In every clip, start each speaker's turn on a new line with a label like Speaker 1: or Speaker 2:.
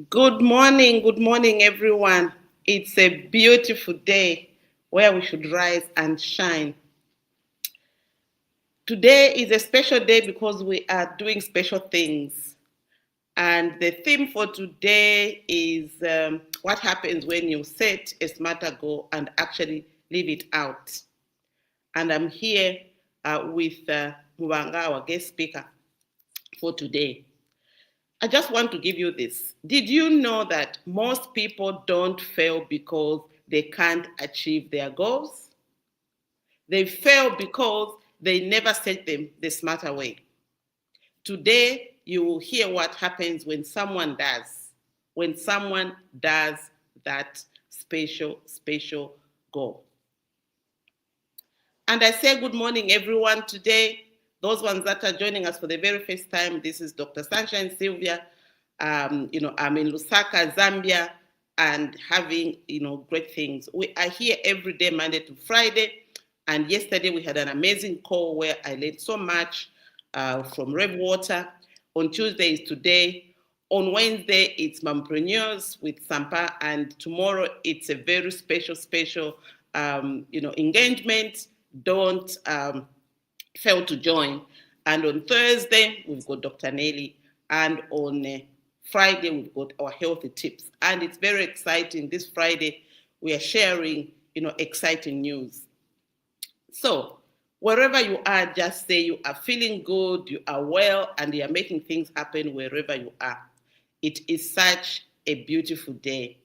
Speaker 1: Good morning, everyone. It's a beautiful day where we should rise and shine. Today is a special day because we are doing special things. And the theme for today is what happens when you set a smarter goal and actually leave it out. And I'm here with Mubanga, our guest speaker for today. I just want to give you this. Did you know that most people don't fail because they can't achieve their goals? They fail because they never set them the smarter way. Today, you will hear what happens when someone does that special goal. And I say good morning, everyone, today. Those ones that are joining us for the very first time, this is Dr. SunshineSylvia. I'm in Lusaka, Zambia, and having, great things. We are here every day, Monday to Friday. And yesterday we had an amazing call where I learned so much from Rev Water. On Tuesday is today. On Wednesday, it's Mompreneurs with Sampa. And tomorrow, it's a very special, engagement. Don't fail to join. And on Thursday, we've got Dr. Nelly. And on Friday, we've got our healthy tips. And it's very exciting. This Friday, we are sharing, exciting news. So wherever you are, just say you are feeling good, you are well, and you are making things happen wherever you are. It is such a beautiful day.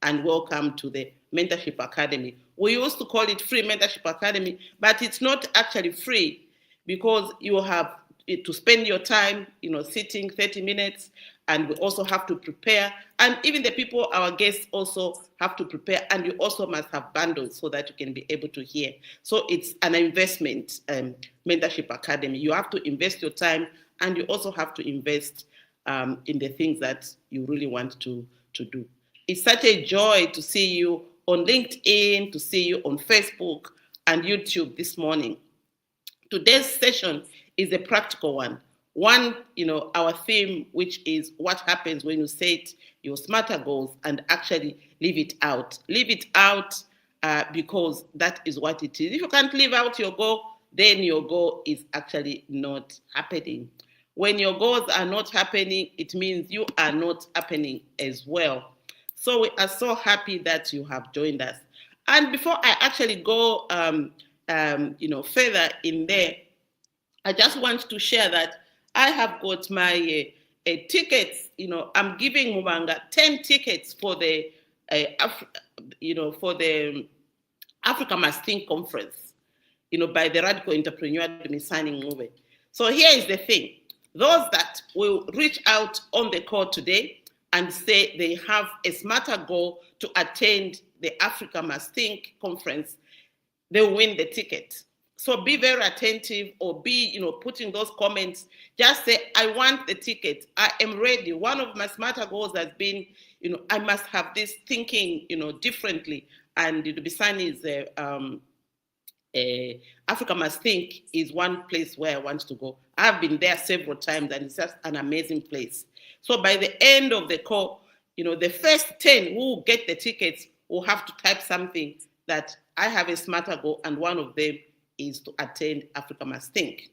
Speaker 1: And welcome to the Mentorship Academy. We used to call it Free Mentorship Academy, but it's not actually free because you have to spend your time, sitting 30 minutes, and we also have to prepare. And even the people, our guests, also have to prepare, and you also must have bundles so that you can be able to hear. So it's an investment, Mentorship Academy. You have to invest your time, and you also have to invest in the things that you really want to do. It's such a joy to see you on LinkedIn, to see you on Facebook and YouTube this morning. Today's session is a practical one. Our theme, which is what happens when you set your smarter goals and actually leave it out. Leave it out because that is what it is. If you can't leave out your goal, then your goal is actually not happening. When your goals are not happening, it means you are not happening as well. So we are so happy that you have joined us. And before I actually go, further in there, I just want to share that I have got my tickets. I'm giving Mubanga 10 tickets for the, Africa Must Think conference, by the Radical Entrepreneur signing movement. So here is the thing. Those that will reach out on the call today and say they have a smarter goal to attend the Africa Must Think conference, they will win the ticket. So be very attentive, or be, putting those comments. Just say, I want the ticket. I am ready. One of my smarter goals has been, I must have this thinking, differently. And Bisani is Africa Must Think is one place where I want to go. I've been there several times, and it's just an amazing place. So by the end of the call, the first 10 who will get the tickets will have to type something that I have a smarter goal, and one of them is to attend Africa Must Think.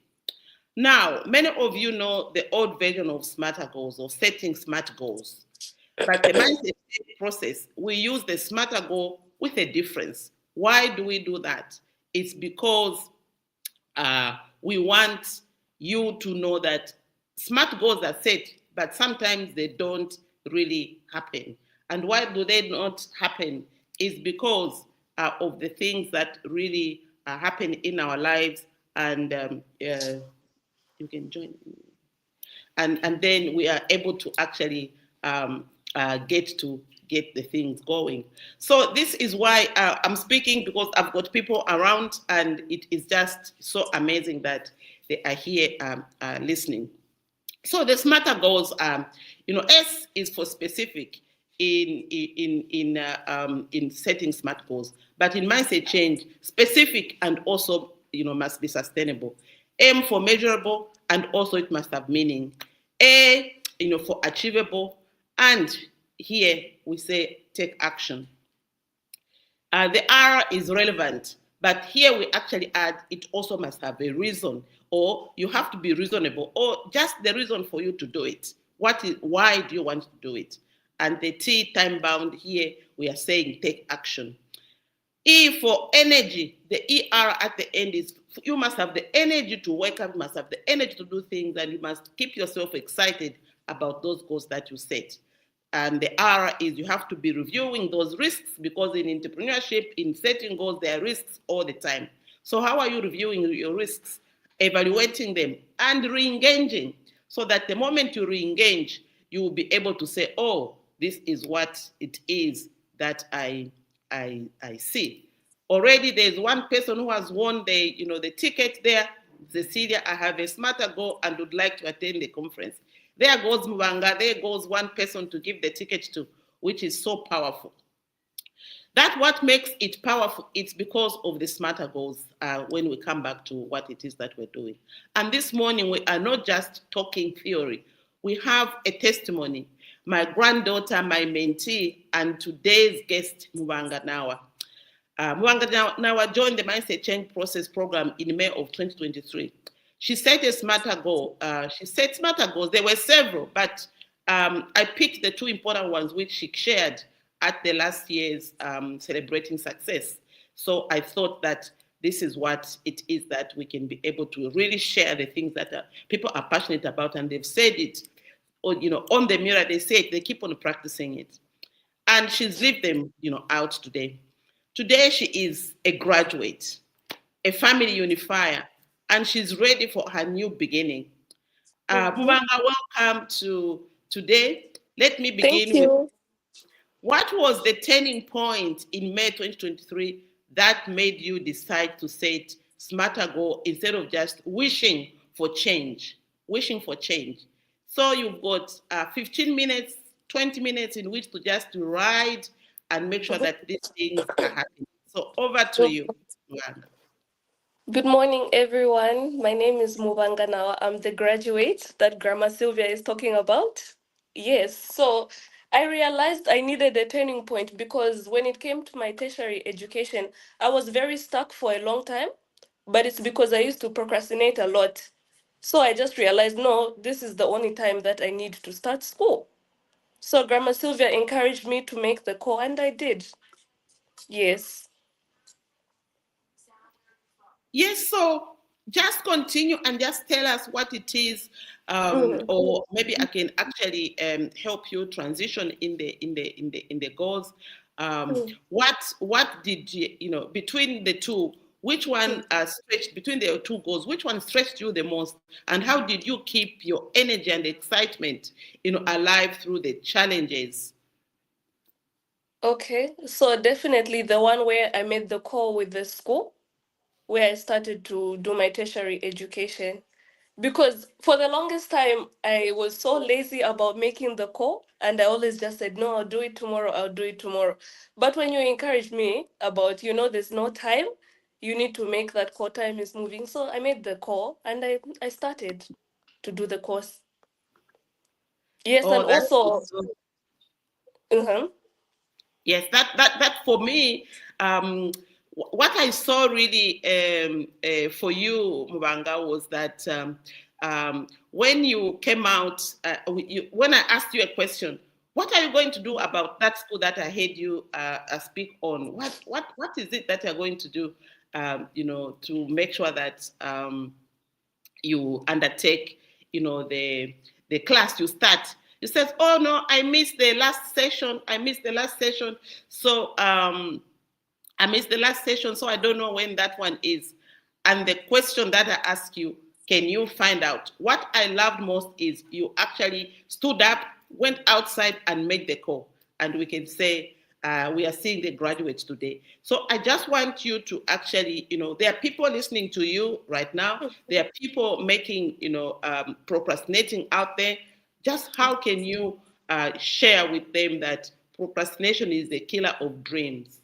Speaker 1: Now, many of you know the old version of smarter goals or setting smart goals. But the mindset process, we use the smarter goal with a difference. Why do we do that? It's because we want you to know that smart goals are set, but sometimes they don't really happen. And why do they not happen? Is because of the things that really happen in our lives, and you can join. And then we are able to actually get the things going. So this is why I'm speaking, because I've got people around, and it is just so amazing that they are here listening. So the smarter goals, S is for specific in setting smart goals, but in mindset change, specific and also must be sustainable. M for measurable, and also it must have meaning. A for achievable, and here we say take action. The R is relevant, but here we actually add it also must have a reason, or you have to be reasonable, or just the reason for you to do it. Why do you want to do it? And the T, time bound, here we are saying take action. E for energy, the ER at the end is you must have the energy to wake up, you must have the energy to do things, and you must keep yourself excited about those goals that you set. And the R is you have to be reviewing those risks because in entrepreneurship, in setting goals, there are risks all the time. So, how are you reviewing your risks, evaluating them, and re engaging so that the moment you re engage, you will be able to say, oh, this is what it is that I see. Already there's one person who has won the ticket there. Cecilia, I have a smarter goal and would like to attend the conference. There goes Mubanga, there goes one person to give the ticket to, which is so powerful. That's what makes it powerful. It's because of the smarter goals when we come back to what it is that we're doing. And this morning, we are not just talking theory. We have a testimony. My granddaughter, my mentee, and today's guest, Mubanga Nawa. Mubanga Nawa joined the Mindset Change Process program in May of 2023. She set a smarter goal. She set smarter goals. There were several, but I picked the two important ones which she shared at the last year's Celebrating Success. So I thought that this is what it is that we can be able to really share the things that people are passionate about, and they've said it, or on the mirror they say it, they keep on practicing it, and she's lived them out today. Today she is a graduate, a family unifier, and she's ready for her new beginning. Mubanga, welcome to today. Let me
Speaker 2: Thank
Speaker 1: begin with
Speaker 2: you.
Speaker 1: what was the turning point in May 2023 that made you decide to set smarter goal instead of just wishing for change? Wishing for change. So you've got 15 minutes, 20 minutes in which to just ride and make sure that these things are happening. So over to you, Mubanga.
Speaker 2: Good morning, everyone. My name is Mubanga Nawa. I'm the graduate that Grandma Sylvia is talking about. Yes, so I realized I needed a turning point because when it came to my tertiary education, I was very stuck for a long time, but it's because I used to procrastinate a lot. So I just realized, no, this is the only time that I need to start school. So Grandma Sylvia encouraged me to make the call, and I did. Yes.
Speaker 1: Yes, so just continue and just tell us what it is,
Speaker 2: Mm,
Speaker 1: or maybe I can actually help you transition in the goals.
Speaker 2: mm,
Speaker 1: What did between the two? Which
Speaker 2: mm.
Speaker 1: one stretched between the two goals? Which one stretched you the most? And how did you keep your energy and excitement, alive through the challenges?
Speaker 2: Okay, so definitely the one where I made the call with the school, where I started to do my tertiary education. Because for the longest time, I was so lazy about making the call, and I always just said, no, I'll do it tomorrow, I'll do it tomorrow. But when you encouraged me about, there's no time, you need to make that call, time is moving. So I made the call and I started to do the course. Yes,
Speaker 1: Oh,
Speaker 2: and
Speaker 1: that's
Speaker 2: also,
Speaker 1: so.
Speaker 2: uh-huh.
Speaker 1: Yes, that for me, what I saw really for you, Mubanga, was that when you came out, when I asked you a question, what are you going to do about that school that I heard you speak on? What is it that you're going to do, to make sure that you undertake, the class you start. You said, "Oh no, I missed the last session. I missed the last session." So I missed the last session, so I don't know when that one is. And the question that I ask you, can you find out? What I loved most is you actually stood up, went outside, and made the call. And we can say, we are seeing the graduates today. So I just want you to actually, there are people listening to you right now. There are people making, procrastinating out there. Just how can you share with them that procrastination is the killer of dreams?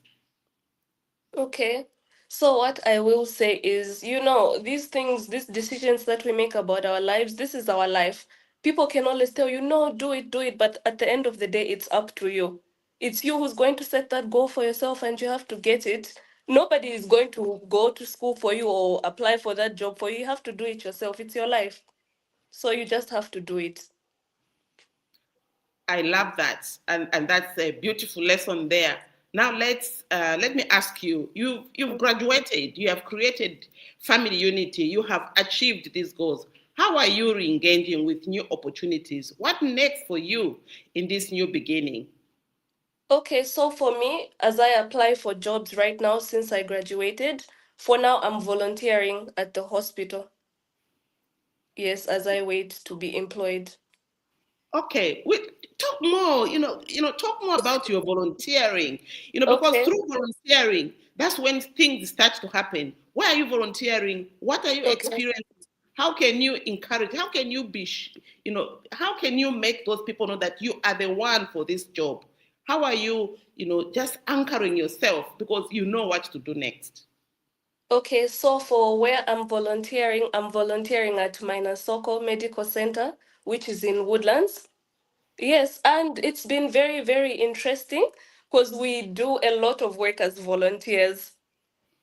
Speaker 2: Okay. So what I will say is, these things, these decisions that we make about our lives, this is our life. People can always tell you, no, do it. But at the end of the day, it's up to you. It's you who's going to set that goal for yourself, and you have to get it. Nobody is going to go to school for you or apply for that job for you. You have to do it yourself. It's your life. So you just have to do it.
Speaker 1: I love that, and that's a beautiful lesson there. Now let me ask you: you've graduated, you have created family unity, you have achieved these goals. How are you re-engaging with new opportunities? What next for you in this new beginning?
Speaker 2: Okay, so for me, as I apply for jobs right now since I graduated, for now I'm volunteering at the hospital. Yes, as I wait to be employed.
Speaker 1: Okay, we talk more. Talk more about your volunteering. Because
Speaker 2: Okay,
Speaker 1: through volunteering, that's when things start to happen. Why are you volunteering? What are you
Speaker 2: okay.
Speaker 1: experiencing? How can you encourage? How can you be? How can you make those people know that you are the one for this job? How are you? Just anchoring yourself because you know what to do next.
Speaker 2: Okay, so for where I'm volunteering at Mainasoko Medical Center, which is in Woodlands. Yes, and it's been very, very interesting because we do a lot of work as volunteers.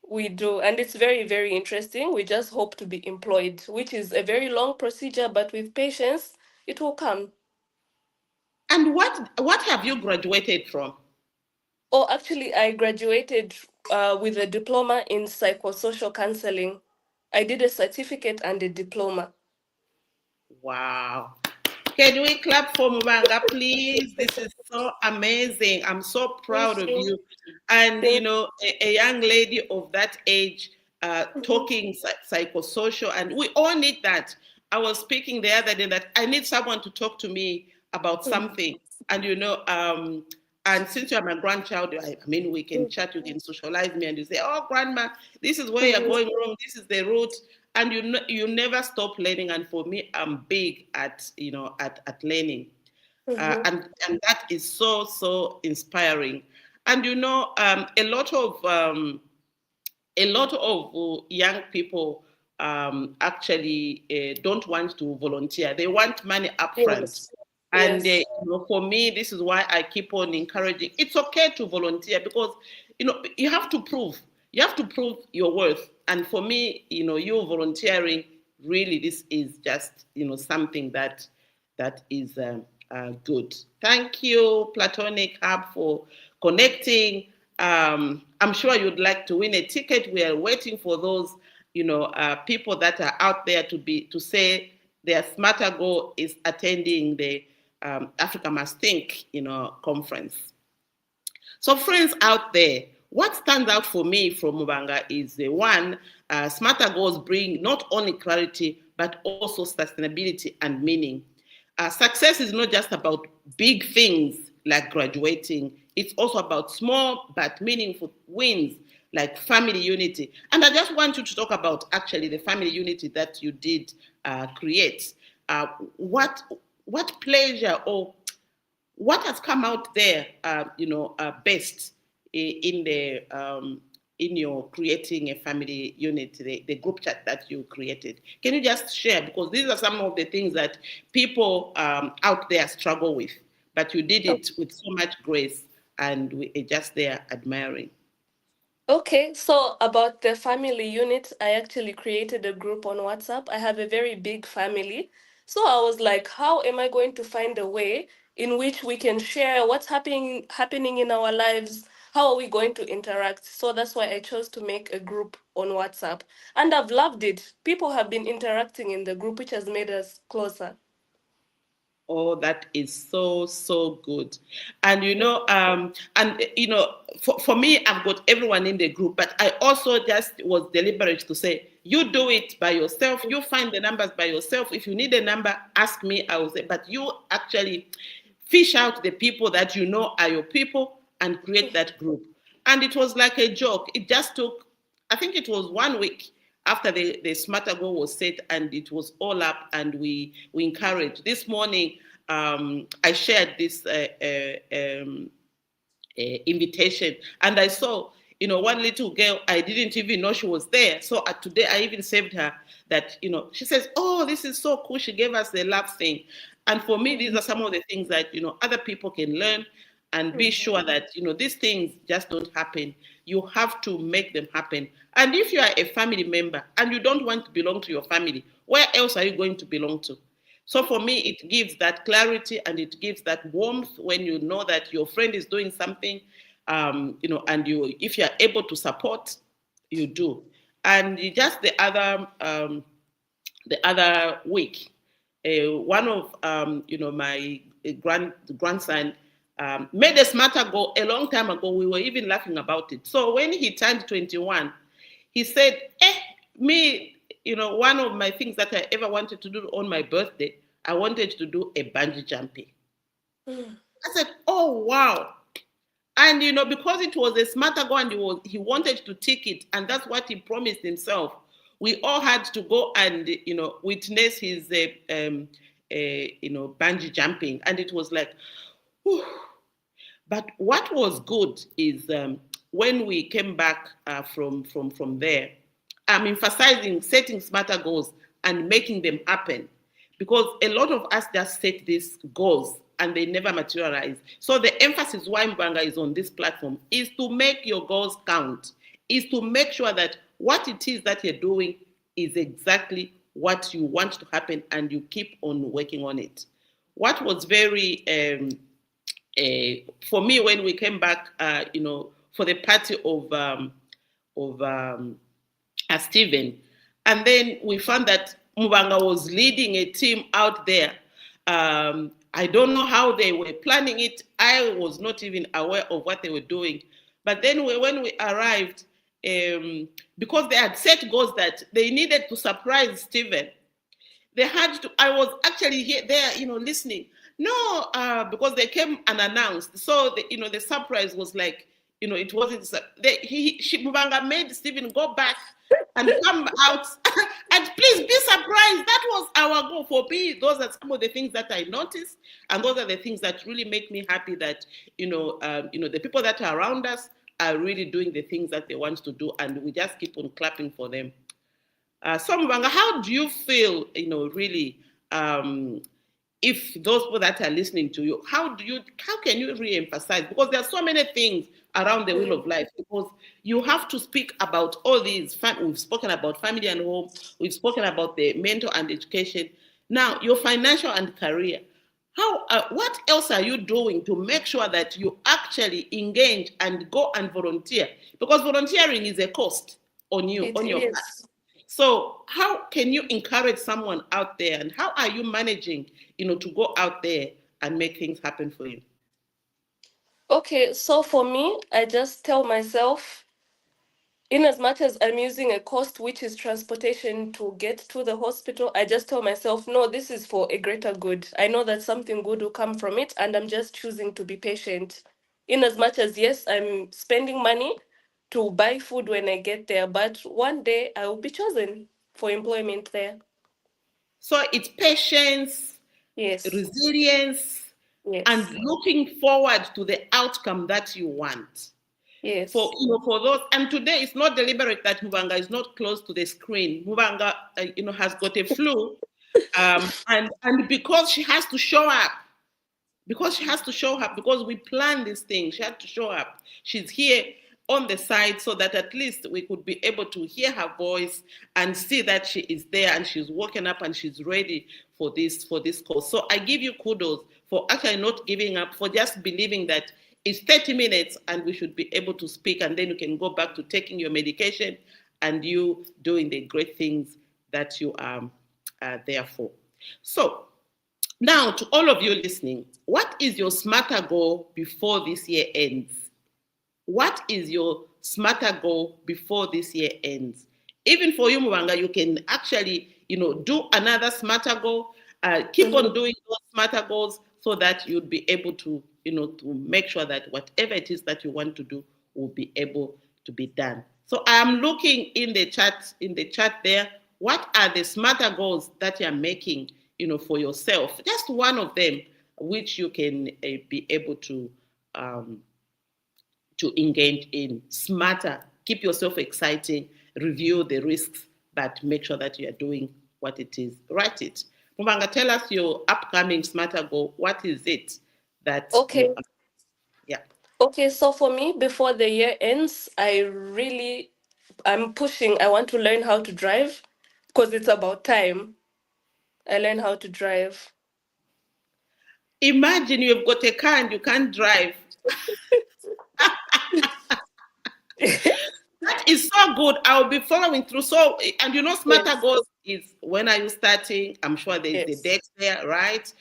Speaker 2: We do, and it's very, very interesting. We just hope to be employed, which is a very long procedure, but with patience, it will come.
Speaker 1: And what have you graduated from?
Speaker 2: Oh, actually, I graduated with a diploma in psychosocial counseling. I did a certificate and a diploma.
Speaker 1: Wow. Can we clap for Mubanga, please? This is so amazing. I'm so proud
Speaker 2: Thank
Speaker 1: of
Speaker 2: you.
Speaker 1: you. And,
Speaker 2: Thank
Speaker 1: a young lady of that age
Speaker 2: you.
Speaker 1: talking psychosocial, and we all need that. I was speaking the other day that I need someone to talk to me about something. And, and since you're my grandchild, I mean, we can chat, you can socialize me, and you say, oh, grandma, this is where you're going wrong. This is the route. And you never stop learning. And for me, I'm big at at learning,
Speaker 2: Mhm.
Speaker 1: and that is so so inspiring. And a lot of young people actually don't want to volunteer. They want money upfront.
Speaker 2: Yes.
Speaker 1: And
Speaker 2: Yes.
Speaker 1: for me, this is why I keep on encouraging. It's okay to volunteer because you have to prove. You have to prove your worth. And for me, you volunteering, really, this is just something that is good. Thank you, Platonic Hub, for connecting. I'm sure you'd like to win a ticket. We are waiting for those, people that are out there to say their smarter goal is attending the Africa Must Think, conference. So, friends out there, what stands out for me from Mubanga is the one, smarter goals bring not only clarity, but also sustainability and meaning. Success is not just about big things like graduating, it's also about small but meaningful wins like family unity. And I just want you to talk about actually the family unity that you did create. Uh, what what pleasure or what has come out there, best in your creating a family unit, the group chat that you created? Can you just share? Because these are some of the things that people out there struggle with, but you did it with so much grace, and we are just there admiring.
Speaker 2: Okay, so about the family unit, I actually created a group on WhatsApp. I have a very big family. So I was like, how am I going to find a way in which we can share what's happening in our lives? How are we going to interact? So that's why I chose to make a group on WhatsApp. And I've loved it. People have been interacting in the group, which has made us closer.
Speaker 1: Oh, that is so, so good. And for me, I've got everyone in the group, but I also just was deliberate to say, you do it by yourself, you find the numbers by yourself. If you need a number, ask me, I will say, but you actually fish out the people that you know are your people and create that group. And it was like a joke. It just took, I think it was 1 week after the smarter goal was set, and it was all up, and we encouraged. This morning, I shared this invitation, and I saw, one little girl. I didn't even know she was there. So today, I even saved her. That she says, "Oh, this is so cool." She gave us the love thing, And for me, these are some of the things that, other people can learn and be sure that, these things just don't happen. You have to make them happen. And if you are a family member and you don't want to belong to your family, where else are you going to belong to? So for me, it gives that clarity and it gives that warmth when you know that your friend is doing something, and if you are able to support, you do. And just the other week, one of my grandson made a smarter goal a long time ago. We were even laughing about it. So when he turned 21, he said, me, one of my things that I ever wanted to do on my birthday, I wanted to do a bungee jumping. I said, oh, wow. And, because it was a smarter goal and he wanted to tick it, and that's what he promised himself, we all had to go and, witness his, bungee jumping. And it was like, whew. But what was good is when we came back from there, I'm emphasizing setting smarter goals and making them happen, because a lot of us just set these goals and they never materialize. So the emphasis why Mubanga is on this platform is to make your goals count, is to make sure that what it is that you're doing is exactly what you want to happen and you keep on working on it. What was very, for me, when we came back, for the party of Stephen, and then we found that Mubanga was leading a team out there. I don't know how they were planning it. I was not even aware of what they were doing. But then when we arrived, because they had set goals that they needed to surprise Stephen, they had to. I was actually there, listening. No, because they came unannounced. So the surprise was like, it wasn't. Mubanga made Stephen go back and come out and please be surprised. That was our goal. For me, those are some of the things that I noticed, and those are the things that really make me happy that the people that are around us are really doing the things that they want to do, and we just keep on clapping for them. So Mubanga, how do you feel? Really, if those people that are listening to you, how can you re-emphasize? Because there are so many things around the wheel of life, because you have to speak about all these. We've spoken about family and home. We've spoken about the mental and education. Now, your financial and career. What else are you doing to make sure that you actually engage and go and volunteer? Because volunteering is a cost on you, on your part. So how can you encourage someone out there, and how are you managing, to go out there and make things happen for you?
Speaker 2: Okay, so for me, I just tell myself, in as much as I'm using a cost, which is transportation to get to the hospital, I just tell myself, no, this is for a greater good. I know that something good will come from it, and I'm just choosing to be patient. In as much as, yes, I'm spending money to buy food when I get there, but one day I will be chosen for employment there.
Speaker 1: So it's patience,
Speaker 2: Yes.
Speaker 1: resilience,
Speaker 2: Yes.
Speaker 1: and looking forward to the outcome that you want.
Speaker 2: Yes.
Speaker 1: For those, and today it's not deliberate that Mubanga is not close to the screen. Mubanga, has got a flu, and because she has to show up, because we plan this thing, she had to show up. She's here on the side so that at least we could be able to hear her voice and see that she is there and she's woken up and she's ready for this course. So I give you kudos for actually not giving up, for just believing that it's 30 minutes and we should be able to speak, and then you can go back to taking your medication and you doing the great things that you are there for. So now, to all of you listening, what is your smarter goal before this year ends? What is your smarter goal before this year ends? Even for you, Mubanga, you can actually, do another smarter goal. Keep on doing those smarter goals so that you'll be able to, to make sure that whatever it is that you want to do will be able to be done. So I am looking in the chat there. What are the smarter goals that you're making, for yourself? Just one of them, which you can be able to engage in. Smarter, keep yourself exciting, review the risks, but make sure that you are doing what it is. Write it. Mubanga, tell us your upcoming smarter goal. What is it that you
Speaker 2: Okay.
Speaker 1: are? Yeah.
Speaker 2: Okay, so for me, before the year ends, I'm pushing. I want to learn how to drive because it's about time I learn how to drive.
Speaker 1: Imagine you've got a car and you can't drive. That is so good. I'll be following through. So, and smarter
Speaker 2: Yes.
Speaker 1: goals is when are you starting? I'm sure there's the
Speaker 2: Yes.
Speaker 1: date there, right?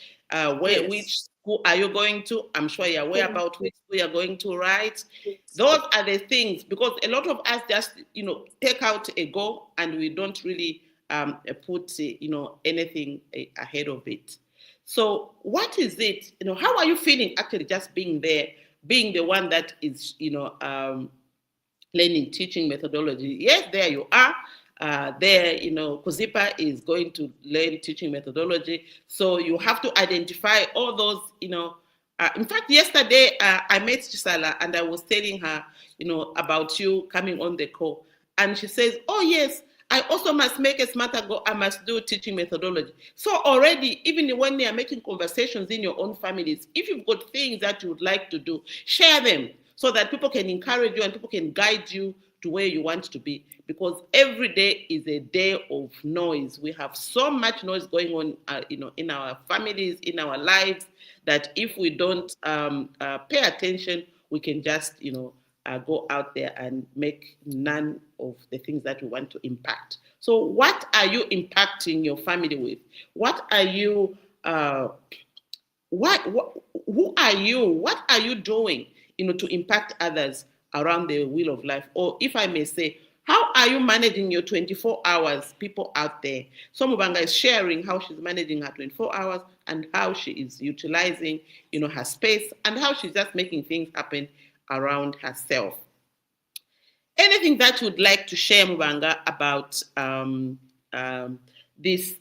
Speaker 1: Which
Speaker 2: Yes.
Speaker 1: school are you going to? I'm sure you're aware
Speaker 2: Mhm.
Speaker 1: about which school you're going to, right?
Speaker 2: Yes.
Speaker 1: Those are the things because a lot of us just, take out a goal and we don't really put, anything ahead of it. So, what is it? How are you feeling actually just being there, being the one that is, learning teaching methodology? Yes, there you are. There, Kuzipa is going to learn teaching methodology. So you have to identify all those, in fact, yesterday I met Chisala and I was telling her, about you coming on the call. And she says, oh, yes, I also must make a smarter goal. I must do teaching methodology. So already, even when they are making conversations in your own families, if you've got things that you would like to do, share them so that people can encourage you and people can guide you to where you want to be. Because every day is a day of noise. We have so much noise going on, in our families, in our lives, that if we don't pay attention, we can just, go out there and make none of the things that we want to impact. So, what are you impacting your family with? What are you? What who are you? What are you doing, to impact others around the wheel of life? Or if I may say, how are you managing your 24 hours, people out there? So Mubanga is sharing how she's managing her 24 hours and how she is utilizing, her space and how she's just making things happen around herself. Anything that you would like to share, Mubanga, about this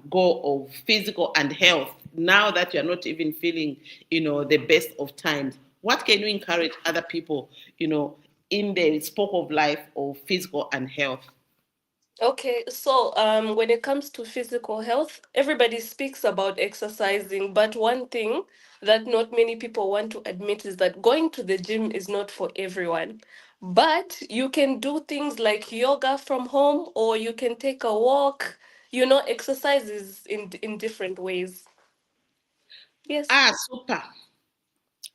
Speaker 1: goal of physical and health now that you're not even feeling, the best of times? What can you encourage other people, in the spoke of life of physical and health?
Speaker 2: Okay, so when it comes to physical health, everybody speaks about exercising, but one thing that not many people want to admit is that going to the gym is not for everyone. But you can do things like yoga from home, or you can take a walk, exercises in different ways. Yes.
Speaker 1: Ah, super.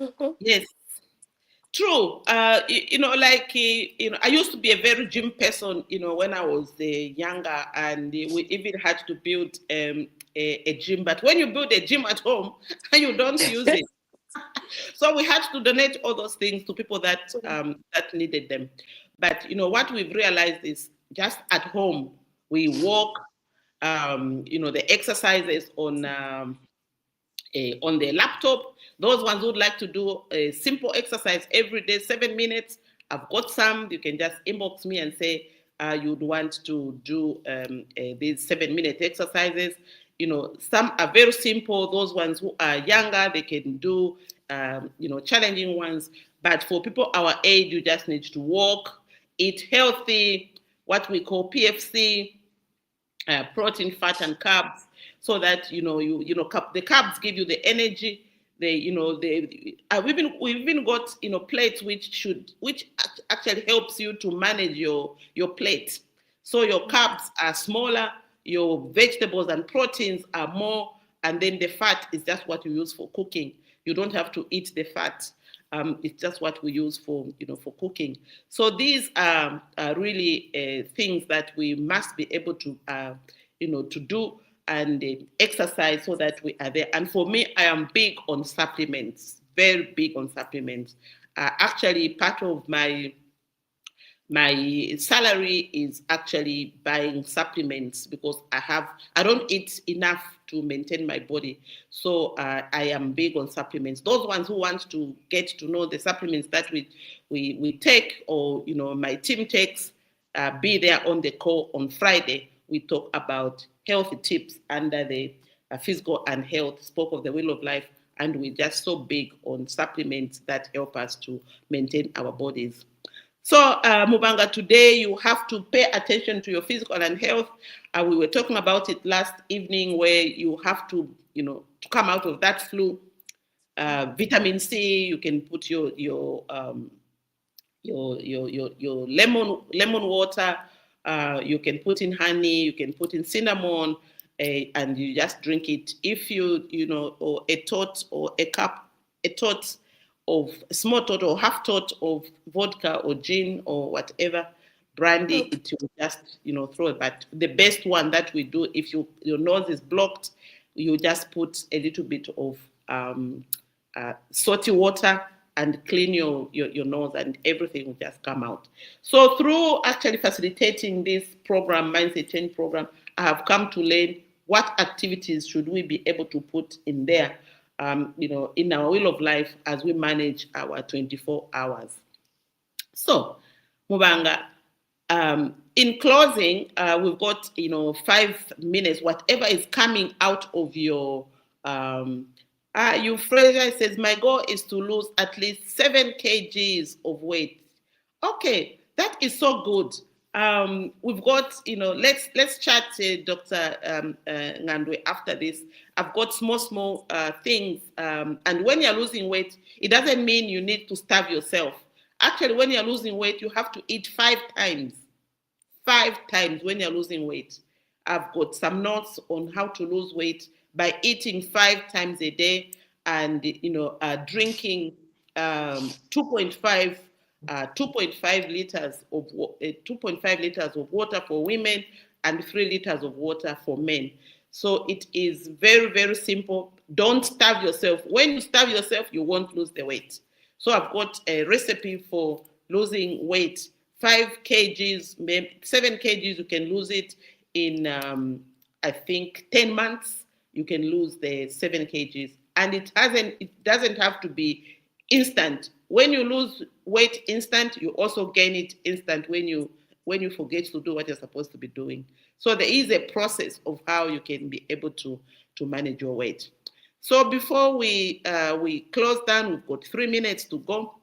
Speaker 2: Mm-hmm.
Speaker 1: Yes. True. Like, I used to be a very gym person, when I was younger, and we even had to build a gym. But when you build a gym at home, you don't use it. So we had to donate all those things to people that needed them. But what we've realized is just at home we walk, the exercises on the laptop. Those ones would like to do a simple exercise every day, 7 minutes. I've got some. You can just inbox me and say you'd want to do these 7 minute exercises. Some are very simple. Those ones who are younger, they can do, challenging ones. But for people our age, you just need to walk, eat healthy, what we call PFC, protein, fat, and carbs, so that the carbs give you the energy. They we've even got plates which actually helps you to manage your plate. So your carbs are smaller, your vegetables and proteins are more, and then the fat is just what you use for cooking. You don't have to eat the fat. It's just what we use for cooking. So these are really things that we must be able to do and exercise so that we are there. And for me, I am big on supplements, very big on supplements. Actually, part of my salary is actually buying supplements because I don't eat enough to maintain my body. So I am big on supplements. Those ones who want to get to know the supplements that we take, or my team takes, be there on the call on Friday. We talk about healthy tips under the physical and health spoke of the wheel of life, and we're just so big on supplements that help us to maintain our bodies. So, Mubanga, today you have to pay attention to your physical and health. We were talking about it last evening, where you have to, to come out of that flu. Vitamin C, you can put your lemon water. You can put in honey. You can put in cinnamon, and you just drink it. If or a tot or a cup, a tot of a small tot or half tot of vodka or gin or whatever brandy,
Speaker 2: Okay.
Speaker 1: it will just throw it. But the best one that we do, if your nose is blocked, you just put a little bit of salty water and clean your nose, and everything will just come out. So through actually facilitating this program, Mindset Change program, I have come to learn what activities should we be able to put in there, in our wheel of life as we manage our 24 hours. So, Mubanga, in closing, we've got 5 minutes. Whatever is coming out of your Fraser says, my goal is to lose at least 7 kgs of weight. Okay, that is so good. We've got, let's chat, Dr. Ngandwe, after this. I've got small things. And when you're losing weight, it doesn't mean you need to starve yourself. Actually, when you're losing weight, you have to eat 5 times. 5 times when you're losing weight. I've got some notes on how to lose weight by eating 5 times a day, and drinking 2.5 liters of 2.5 liters of water for women and 3 liters of water for men. So it is very, very simple. Don't starve yourself. When you starve yourself, you won't lose the weight. So I've got a recipe for losing weight. 5 kgs, 7 kgs, you can lose it in, I think, 10 months. You can lose the 7 kgs. And it doesn't have to be instant. When you lose weight instant, you also gain it instant when you forget to do what you're supposed to be doing. So there is a process of how you can be able to manage your weight. So before we close down, we've got 3 minutes to go.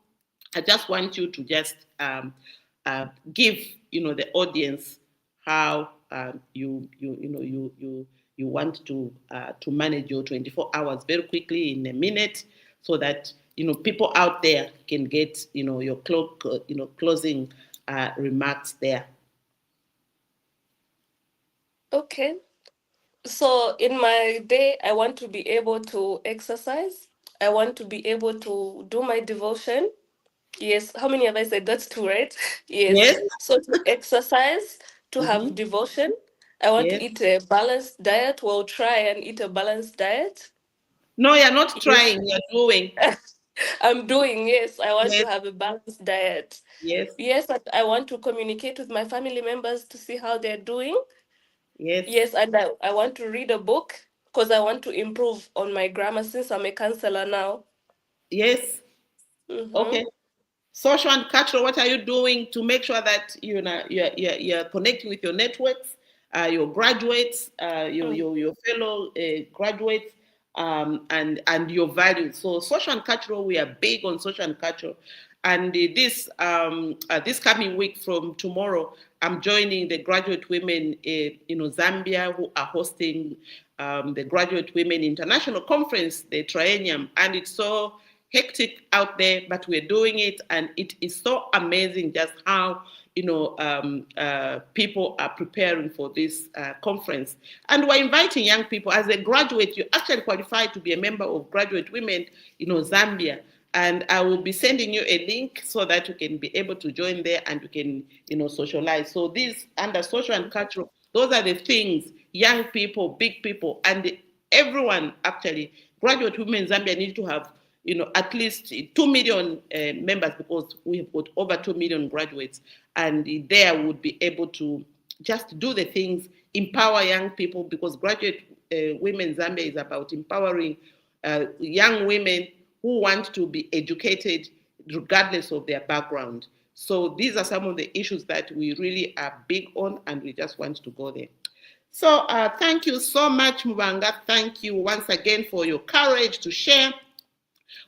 Speaker 1: I just want you to just give the audience how you want to manage your 24 hours very quickly in a minute, so that people out there can get your closing remarks there.
Speaker 2: Okay. So in my day, I want to be able to exercise. I want to be able to do my devotion. Yes. How many have I said? That's 2, right? Yes.
Speaker 1: Yes.
Speaker 2: So to exercise, to
Speaker 1: Mm-hmm.
Speaker 2: have devotion. I want to
Speaker 1: Yes.
Speaker 2: eat a balanced diet. Well, try and eat a balanced diet.
Speaker 1: No, you're not
Speaker 2: Yes.
Speaker 1: trying. You're doing.
Speaker 2: I'm doing, yes. I want
Speaker 1: Yes.
Speaker 2: to have a balanced diet.
Speaker 1: Yes.
Speaker 2: Yes, and I want to communicate with my family members to see how they're doing.
Speaker 1: Yes.
Speaker 2: Yes, and I want to read a book because I want to improve on my grammar since I'm a counselor now.
Speaker 1: Yes.
Speaker 2: Mm-hmm.
Speaker 1: Okay. Social and cultural, what are you doing to make sure that you're connecting with your networks, your graduates, your fellow graduates, and your values? So social and cultural, we are big on social and cultural. And this coming week from tomorrow, I'm joining the graduate women in Zambia, who are hosting the Graduate Women International Conference, the Triennium, and it's so hectic out there, but we're doing it, and it is so amazing just how people are preparing for this conference. And we're inviting young people. As a graduate, you actually qualify to be a member of Graduate Women, Zambia. And I will be sending you a link so that you can be able to join there and you can, socialize. So these under social and cultural, those are the things young people, big people, and everyone actually. Graduate Women in Zambia need to have at least 2 million members, because we have got over 2 million graduates, and there would be able to just do the things, empower young people, because Graduate Women Zambia is about empowering young women who want to be educated regardless of their background. So these are some of the issues that we really are big on, and we just want to go there. So thank you so much, Mubanga. Thank you once again for your courage to share.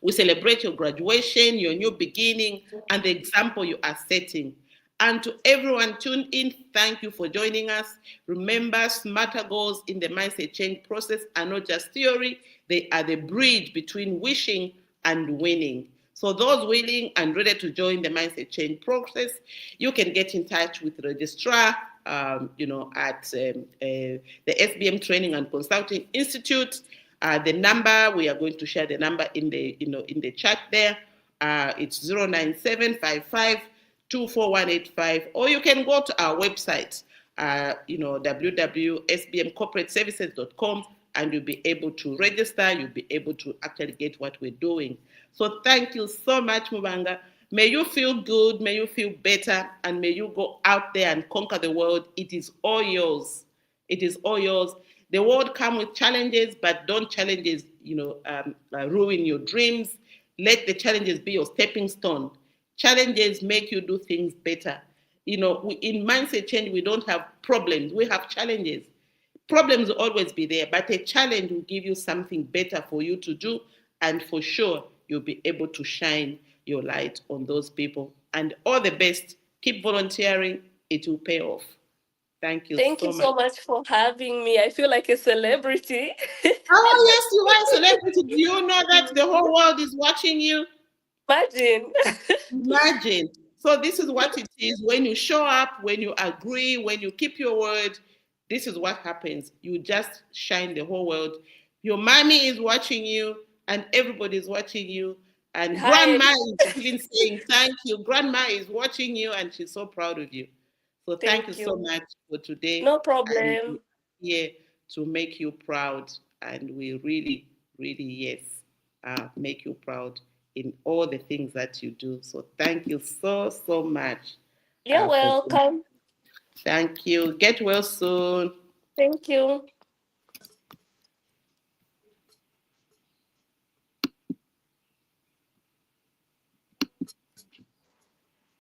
Speaker 1: We celebrate your graduation, your new beginning, and the example you are setting. And to everyone tuned in, thank you for joining us. Remember, smarter goals in the mindset change process are not just theory, they are the bridge between wishing and winning. So those willing and ready to join the mindset change process, you can get in touch with the registrar, at the SBM Training and Consulting Institute. The number, we are going to share the number in the chat there. It's 09755244185, or you can go to our website, www.sbmcorporateservices.com, and you'll be able to register. You'll be able to actually get what we're doing. So thank you so much, Mubanga. May you feel good, may you feel better, and may you go out there and conquer the world. It is all yours. It is all yours. The world comes with challenges, but don't challenges, ruin your dreams. Let the challenges be your stepping stone. Challenges make you do things better. In mindset change, we don't have problems. We have challenges. Problems will always be there, but a challenge will give you something better for you to do, and for sure, you'll be able to shine your light on those people. And all the best. Keep volunteering. It will pay off. Thank you
Speaker 2: Thank
Speaker 1: so
Speaker 2: you
Speaker 1: much.
Speaker 2: so much for having me. I feel like a celebrity.
Speaker 1: Oh, yes, you are a celebrity. Do you know that the whole world is watching you?
Speaker 2: Imagine.
Speaker 1: Imagine. So this is what it is. When you show up, when you agree, when you keep your word, this is what happens. You just shine the whole world. Your mommy is watching you, and everybody is watching you. And
Speaker 2: Hi.
Speaker 1: grandma is even saying thank you. Grandma is watching you, and she's so proud of you. So thank you
Speaker 2: Thank
Speaker 1: so
Speaker 2: you.
Speaker 1: much for today.
Speaker 2: No
Speaker 1: And
Speaker 2: problem.
Speaker 1: we're here to make you proud. And we really, really, yes, make you proud in all the things that you do. So thank you so, so much
Speaker 2: You're
Speaker 1: for.
Speaker 2: welcome.
Speaker 1: Thank you. Get well soon.
Speaker 2: Thank you.